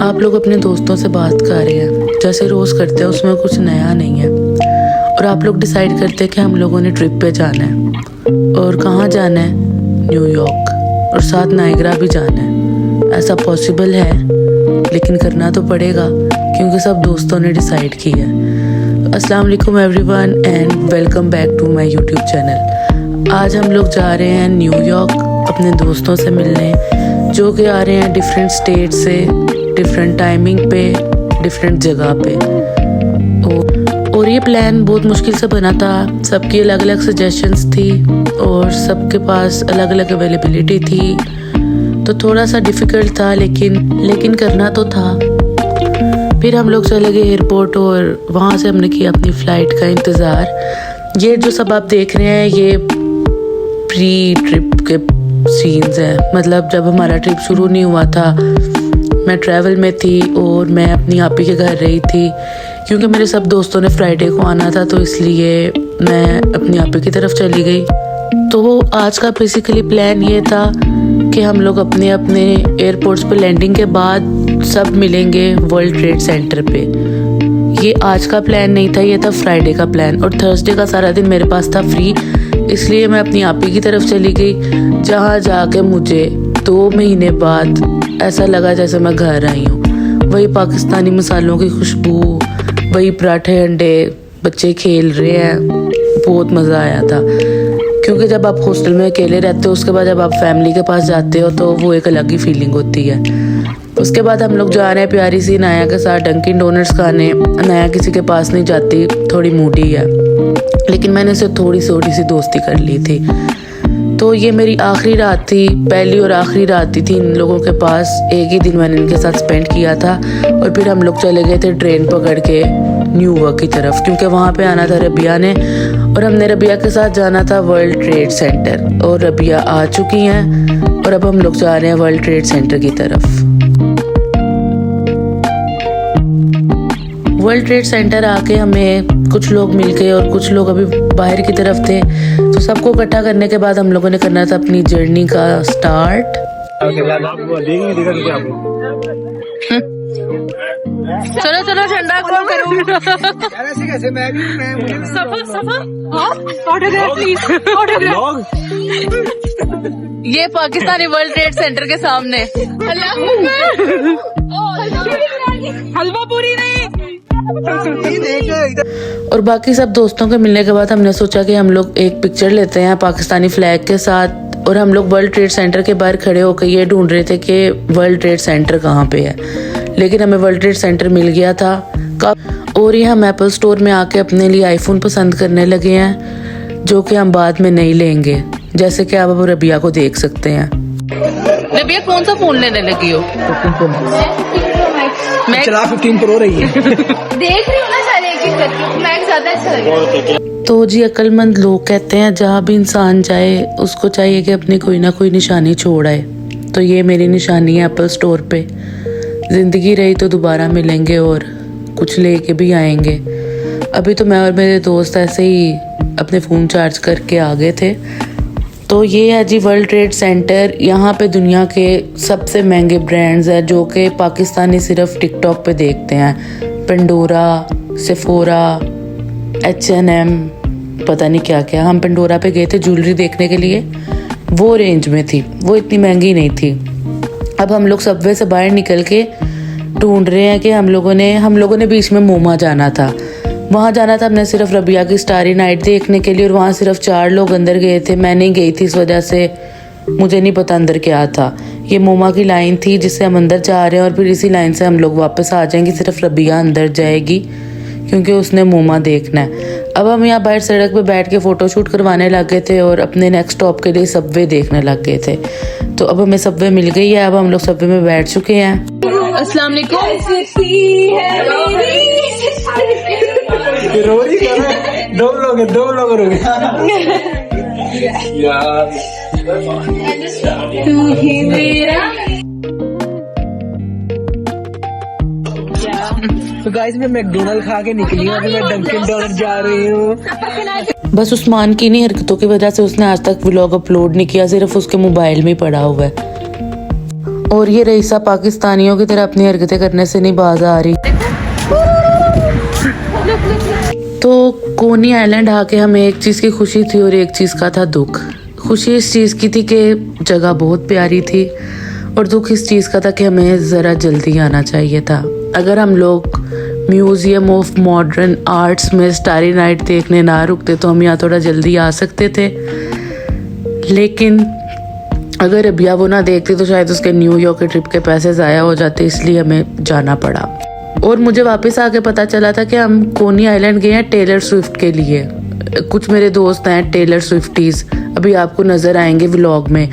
आप लोग अपने दोस्तों से बात कर रहे हैं, जैसे रोज़ करते हैं, उसमें कुछ नया नहीं है। और आप लोग डिसाइड करते हैं कि हम लोगों ने ट्रिप पे जाना है। और कहाँ जाना है? न्यूयॉर्क, और साथ नाइग्रा भी जाना है। ऐसा पॉसिबल है, लेकिन करना तो पड़ेगा क्योंकि सब दोस्तों ने डिसाइड किया है। अस्सलाम वालेकुम everyone and welcome back to my YouTube channel. आज हम लोग जा रहे हैं न्यूयॉर्क अपने दोस्तों से मिलने, जो कि आ रहे हैं डिफरेंट स्टेट से, डिफरेंट टाइमिंग पे, डिफरेंट जगह पे। और ये प्लान बहुत मुश्किल से बना था। सबकी अलग अलग सजेशंस थी और सबके पास अलग अलग अवेलेबिलिटी थी, तो थोड़ा सा डिफ़िकल्ट था, लेकिन करना तो था। फिर हम लोग चले गए एयरपोर्ट और वहाँ से हमने किया अपनी फ़्लाइट का इंतज़ार। ये जो सब आप देख रहे हैं, ये प्री ट्रिप के सीन्स हैं। मतलब जब हमारा ट्रिप शुरू नहीं हुआ था, मैं ट्रैवल में थी और मैं अपनी आपी के घर रही थी, क्योंकि मेरे सब दोस्तों ने फ्राइडे को आना था, तो इसलिए मैं अपनी आपी की तरफ चली गई। तो आज का बेसिकली प्लान ये था कि हम लोग अपने अपने एयरपोर्ट्स पे लैंडिंग के बाद सब मिलेंगे वर्ल्ड ट्रेड सेंटर पे। ये आज का प्लान नहीं था, ये था फ्राइडे का प्लान। और थर्सडे का सारा दिन मेरे पास था फ्री, इसलिए मैं अपनी आपी की तरफ चली गई, जहाँ जाके मुझे 2 महीने बाद ऐसा लगा जैसे मैं घर आई हूँ। वही पाकिस्तानी मसालों की खुशबू, वही पराठे अंडे, बच्चे खेल रहे हैं, बहुत मज़ा आया था। क्योंकि जब आप हॉस्टल में अकेले रहते हो, उसके बाद जब आप फैमिली के पास जाते हो, तो वो एक अलग ही फीलिंग होती है। उसके बाद हम लोग जा रहे हैं प्यारी सी नाया के साथ डंकिन डोनट्स खाने। नाया किसी के पास नहीं जाती, थोड़ी मूडी है, लेकिन मैंने उससे थोड़ी सी दोस्ती कर ली थी। तो ये मेरी आखिरी रात थी, पहली और आखिरी रात थी इन लोगों के पास। एक ही दिन मैंने इनके साथ स्पेंड किया था और फिर हम लोग चले गए थे ट्रेन पकड़ के न्यूयॉर्क की तरफ, क्योंकि वहाँ पे आना था रबिया ने, और हमने रबिया के साथ जाना था वर्ल्ड ट्रेड सेंटर। और रबिया आ चुकी हैं और अब हम लोग जा रहे हैं वर्ल्ड ट्रेड सेंटर की तरफ। वर्ल्ड ट्रेड सेंटर आके हमें कुछ लोग मिल गए और कुछ लोग अभी बाहर की तरफ थे, तो सबको इकट्ठा करने के बाद हम लोगों ने करना था अपनी जर्नी का स्टार्ट। चलो चलो ठंडा कौन करूँ? ये पाकिस्तानी वर्ल्ड ट्रेड सेंटर के सामने हलवा पूरी नहीं। और बाकी सब दोस्तों के मिलने के बाद हमने सोचा कि हम लोग एक पिक्चर लेते हैं पाकिस्तानी फ्लैग के साथ। और हम लोग वर्ल्ड ट्रेड सेंटर के बाहर खड़े होकर ये ढूंढ रहे थे कि वर्ल्ड ट्रेड सेंटर कहाँ पे है, लेकिन हमें वर्ल्ड ट्रेड सेंटर मिल गया था। और ये हम एप्पल स्टोर में आके अपने लिए आईफोन पसंद करने लगे हैं, जो कि हम बाद में नहीं लेंगे, जैसे कि आप अब रबिया को देख सकते हैं। रबिया कौन सा फोन लेने लगी हो? मैं चला 15 प्रो रही है। देख रही हूँ ना सारे एक करके, मैक्स ज्यादा अच्छा लगे। तो जी अक्लमंद लोग कहते हैं जहाँ भी इंसान जाए उसको चाहिए कि अपनी कोई ना कोई निशानी छोड़ आए। तो ये मेरी निशानी है एप्पल स्टोर पे। जिंदगी रही तो दोबारा मिलेंगे और कुछ लेके भी आएंगे। अभी तो मैं और मेरे दोस्त ऐसे ही अपने फ़ोन चार्ज करके आ गए थे। तो ये है जी वर्ल्ड ट्रेड सेंटर। यहाँ पे दुनिया के सबसे महंगे ब्रांड्स हैं, जो कि पाकिस्तानी सिर्फ टिकटॉक पे देखते हैं। पेंडोरा, सेफोरा, H&M, पता नहीं क्या क्या। हम पेंडोरा पे गए थे ज्वेलरी देखने के लिए, वो रेंज में थी, वो इतनी महंगी नहीं थी। अब हम लोग सबवे से बाहर निकल के ढूंढ रहे हैं कि हम लोगों ने बीच में मोमा जाना था। वहाँ जाना था हमने सिर्फ रबिया की स्टारी नाइट देखने के लिए, और वहाँ सिर्फ 4 लोग अंदर गए थे। मैं नहीं गई थी, इस वजह से मुझे नहीं पता अंदर क्या था। ये मोमा की लाइन थी जिससे हम अंदर जा रहे हैं, और फिर इसी लाइन से हम लोग वापस आ जाएंगे। सिर्फ रबिया अंदर जाएगी क्योंकि उसने मोमा देखना है। अब हम यहाँ बाहर सड़क पे बैठ के फ़ोटोशूट करवाने लग गए थे और अपने नेक्स्ट स्टॉप के लिए सबवे देखने लग गए थे। तो अब हमें सबवे मिल गई है, अब हम लोग सबवे में बैठ चुके हैं। अस्सलाम वालेकुम। रो रही है, दो लोग रो गए यार। तू ही मेरा। तो गाइस मैं मैकडोनल्ड खा के निकली हूँ, अभी मैं डंकिन डोनट जा रही हूँ। बस उस्मान की इन्हीं हरकतों की वजह से उसने आज तक व्लॉग अपलोड नहीं किया, सिर्फ उसके मोबाइल में ही पड़ा हुआ है। और ये रईसा पाकिस्तानियों की तरह अपनी हरकतें करने से नहीं बाज आ रही। तो कोनी आइलैंड आके हमें एक चीज़ की खुशी थी और एक चीज़ का था दुख। खुशी इस चीज़ की थी कि जगह बहुत प्यारी थी, और दुख इस चीज़ का था कि हमें ज़रा जल्दी आना चाहिए था। अगर हम लोग म्यूज़ियम ऑफ मॉडर्न आर्ट्स में स्टारी नाइट देखने ना रुकते तो हम यहाँ थोड़ा जल्दी आ सकते थे, लेकिन अगर अबिया वो ना देखती तो शायद उसके न्यूयॉर्क के ट्रिप के पैसे ज़ाया हो जाते, इसलिए हमें जाना पड़ा। और मुझे वापस आके पता चला था कि हम कोनी आइलैंड गए हैं टेलर स्विफ्ट के लिए। कुछ मेरे दोस्त हैं टेलर स्विफ्टीज़, अभी आपको नज़र आएंगे व्लॉग में।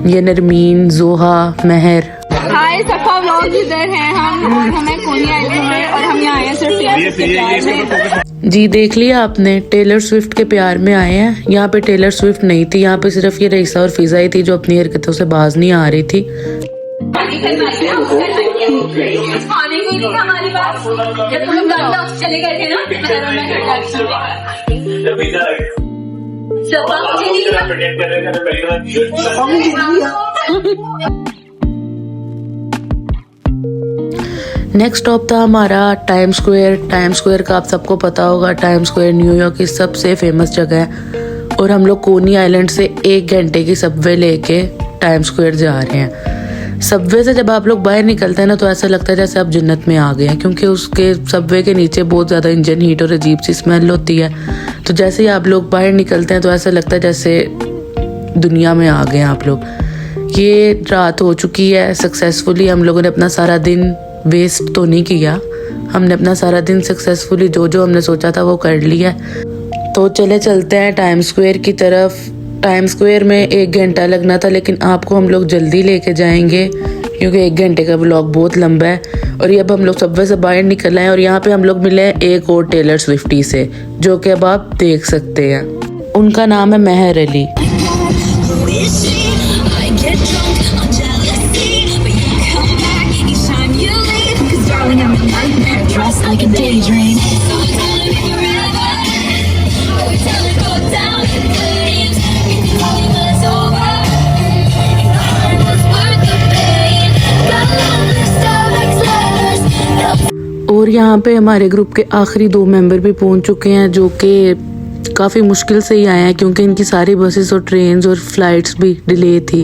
ये नरमीन, जोहा, महर। हाय सफा व्लॉग इधर हैं हम, और हमें कोनी आइलैंड में, और हम यहाँ आए हैं सिर्फ जी देख लिया आपने, टेलर स्विफ्ट के प्यार में आए हैं। यहाँ पे टेलर स्विफ्ट नहीं थी, यहाँ पे सिर्फ ये रईसा और फिजा ही थी जो अपनी हरकतों से बाज नहीं आ रही थी। चले गए थे ना। नेक्स्ट स्टॉप था हमारा टाइम स्क्वायर। टाइम स्क्वायर का आप सबको पता होगा, टाइम स्क्वायर न्यूयॉर्क की सबसे फेमस जगह है, और हम लोग कोनी आइलैंड से 1 घंटे की सबवे लेके टाइम स्क्वायर जा रहे हैं। सबवे से जब आप लोग बाहर निकलते हैं ना तो ऐसा लगता है जैसे आप जन्नत में आ गए हैं, क्योंकि उसके सबवे के नीचे बहुत ज़्यादा इंजन हीट और अजीब सी स्मेल होती है। तो जैसे ही आप लोग बाहर निकलते हैं तो ऐसा लगता है जैसे दुनिया में आ गए हैं आप लोग। ये रात हो चुकी है सक्सेसफुली, हम लोगों ने अपना सारा दिन वेस्ट तो नहीं किया, हमने अपना सारा दिन सक्सेसफुली जो जो हमने सोचा था वो कर लिया। तो चलते हैं टाइम स्क्वायर की तरफ। टाइम स्क्वायर में 1 घंटा लगना था, लेकिन आपको हम लोग जल्दी लेके जाएंगे क्योंकि 1 घंटे का व्लॉग बहुत लंबा है। और ये अब हम लोग सबवे से बाहर निकल आए और यहाँ पे हम लोग मिले हैं एक और टेलर स्विफ्टी से, जो कि अब आप देख सकते हैं। उनका नाम है महर अली। और यहाँ पे हमारे ग्रुप के आखिरी 2 मेंबर भी पहुँच चुके हैं, जो कि काफ़ी मुश्किल से ही आए हैं क्योंकि इनकी सारी बसेस और ट्रेन्स और फ्लाइट्स भी डिले थी,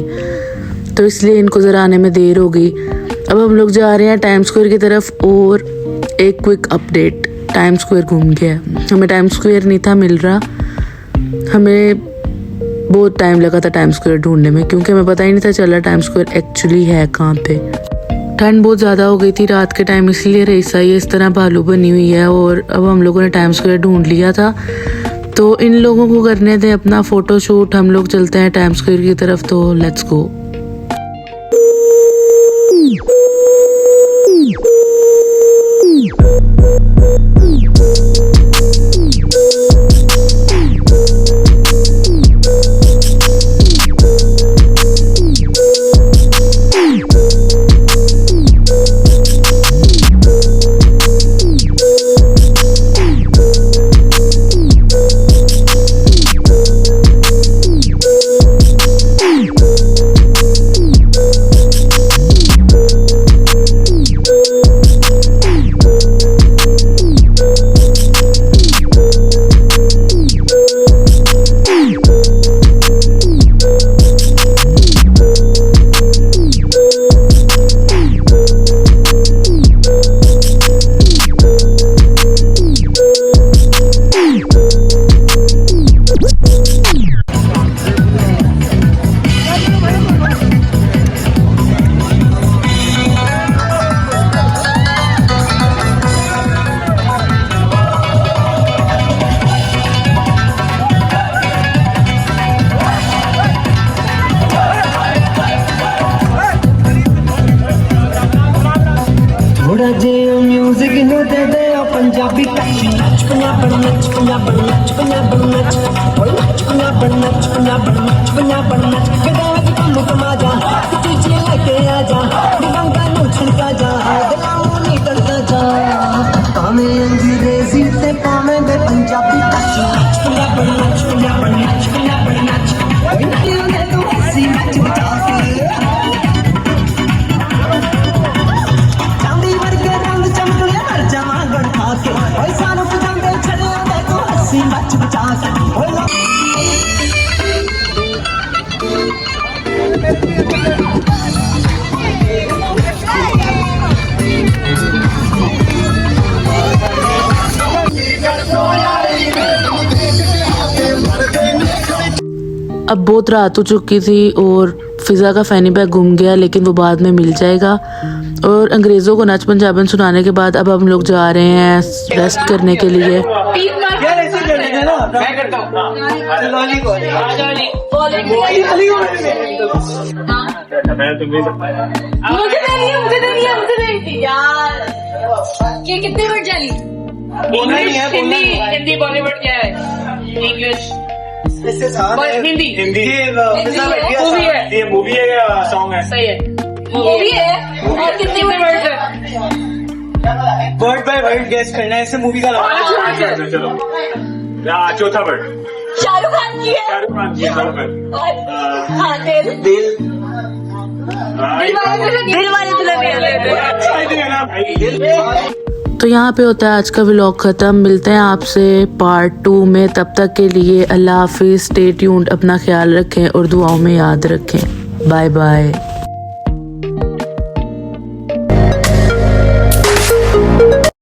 तो इसलिए इनको ज़रा आने में देर हो गई। अब हम लोग जा रहे हैं टाइम स्क्वायर की तरफ। और एक क्विक अपडेट, टाइम स्क्वायर घूम गया, हमें टाइम स्क्वायर नहीं था मिल रहा। हमें बहुत टाइम लगा था टाइम स्क्वायर ढूंढने में, क्योंकि हमें पता ही नहीं था चला टाइम स्क्वायर एक्चुअली है कहाँ पे। ठंड बहुत ज़्यादा हो गई थी रात के टाइम, इसलिए रईसा ये इस तरह भालू बनी हुई है। और अब हम लोगों ने टाइम स्क्वायर ढूंढ लिया था, तो इन लोगों को करने थे अपना फ़ोटो शूट। हम लोग चलते हैं टाइम स्क्वायर की तरफ, तो लेट्स गो। थोड़ा जे म्यूजिक नु दे दे पंजाबी टच नच पंजाबन नच पंजाबन नच पंजाबन नच ओए नच पंजाबन नच पंजाबन नच पंजाबन नच कदा कम तमाजा तुझे लेके आ जा दिगंगा नु छड़का जा दिलाऊं नी करता जा पावे अंग्रेजी ते पावे दे पंजाबी टच नच पंजाबन नच पंजाबन नच पंजाबन नच ओए नच तू हंसी नच बचा अब बहुत रात हो चुकी थी और फिज़ा का फैनी बैग गुम गया, लेकिन वो बाद में मिल जाएगा। और अंग्रेज़ों को नच पंजाबन सुनाने के बाद अब हम लोग जा रहे हैं रेस्ट करने के लिए। ये कितने वर्ड जानी? हिंदी बॉलीवुड क्या है? इंग्लिश हिंदी मूवी है। ये मूवी है या सॉन्ग है? सही है, मूवी है। और कितने वर्ड है? वर्ड बाय वर्ड गेस करना है, इसे मूवी का नाम। चलो चौथा वर्ड शाहरुख खान की है। शाहरुख खान की हाँ, दिल वाले दुल्हनिया। तो यहाँ पे होता है आज का व्लॉग ख़त्म। मिलते हैं आपसे पार्ट 2 में। तब तक के लिए अल्लाह हाफिज़, स्टे ट्यून्ड, अपना ख्याल रखें और दुआओं में याद रखें। Bye bye.